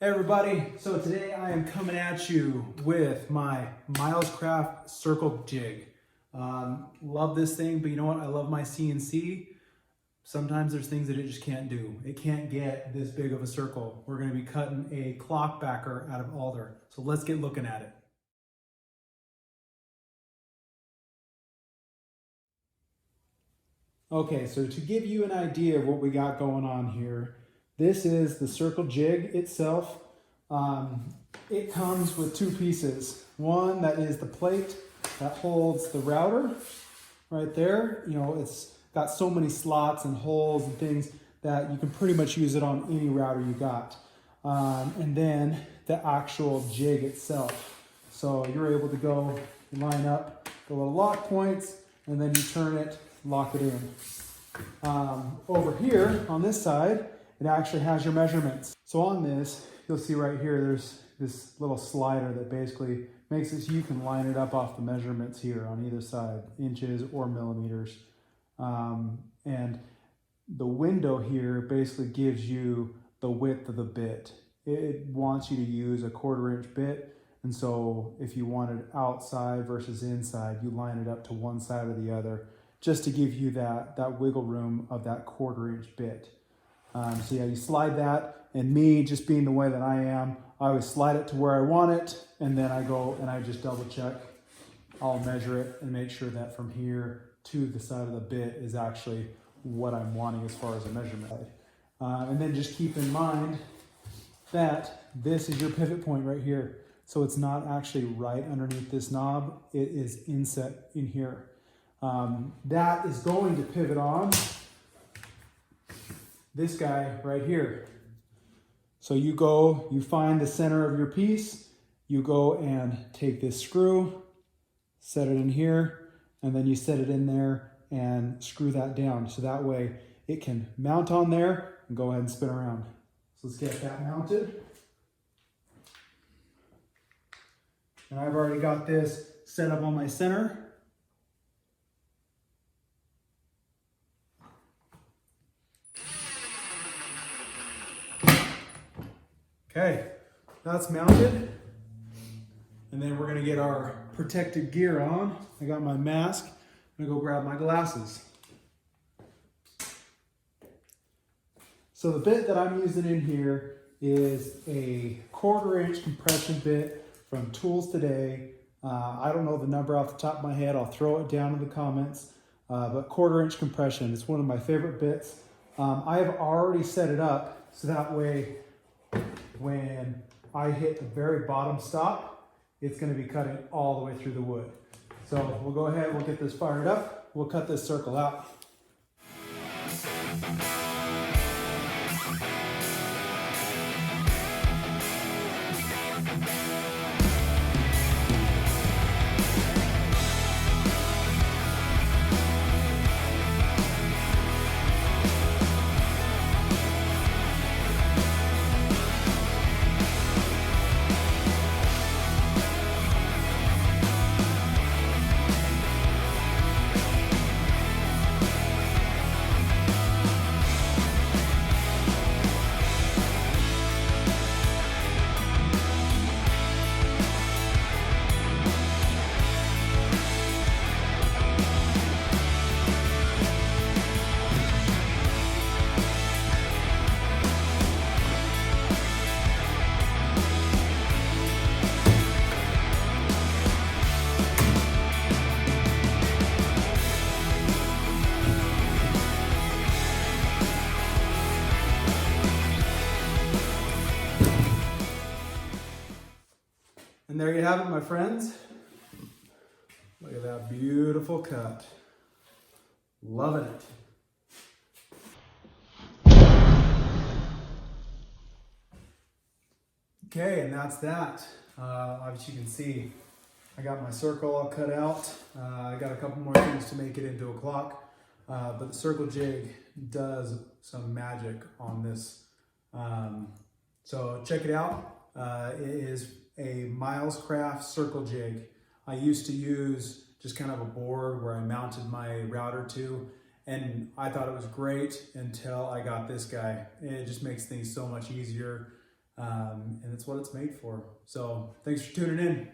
Hey everybody, so today I am coming at you with my Milescraft circle jig. Love this thing, but you know what? I love my CNC. Sometimes there's things that it just can't do. It can't get this big of a circle. We're going to be cutting a clock backer out of alder. So let's get looking at it. Okay, so to give you an idea of what we got going on here, this is the circle jig itself. It comes with two pieces. One that is the plate that holds the router right there. You know, it's got so many slots and holes and things that you can pretty much use it on any router you got. And then the actual jig itself. So you're able to go line up the little lock points and then you turn it, lock it in. Over here on this side, it actually has your measurements. So on this, you'll see right here, there's this little slider that basically makes it so you can line it up off the measurements here on either side, inches or millimeters. And the window here basically gives you the width of the bit. It wants you to use a 1/4 inch bit. And so if you wanted outside versus inside, you line it up to one side or the other, just to give you that wiggle room of that 1/4 inch bit. So yeah, you slide that, and me just being the way that I am, I always slide it to where I want it, and then I go and I just double check. I'll measure it and make sure that from here to the side of the bit is actually what I'm wanting as far as a measurement. And then just keep in mind that this is your pivot point right here. So it's not actually right underneath this knob, it is inset in here. That is going to pivot on this guy right here. So you go, you find the center of your piece, you go and take this screw, set it in here, and then you set it in there and screw that down. So that way it can mount on there and go ahead and spin around. So let's get that mounted. And I've already got this set up on my center. Okay, that's mounted. And then we're gonna get our protective gear on. I got my mask. I'm gonna go grab my glasses. So the bit that I'm using in here is a 1/4 inch compression bit from Tools Today. I don't know the number off the top of my head. I'll throw it down in the comments. But 1/4 inch compression, it's one of my favorite bits. I have already set it up so that way when I hit the very bottom stop, it's going to be cutting all the way through the wood. So we'll go ahead, we'll get this fired up, we'll cut this circle out. And there you have it, my friends. Look at that beautiful cut. Loving it. Okay, and that's that. Obviously you can see I got my circle all cut out. I got a couple more things to make it into a clock. But the circle jig does some magic on this. So check it out. It is a Milescraft circle jig. I used to use just kind of a board where I mounted my router to, and I thought it was great until I got this guy. It just makes things so much easier. And it's what it's made for. So thanks for tuning in.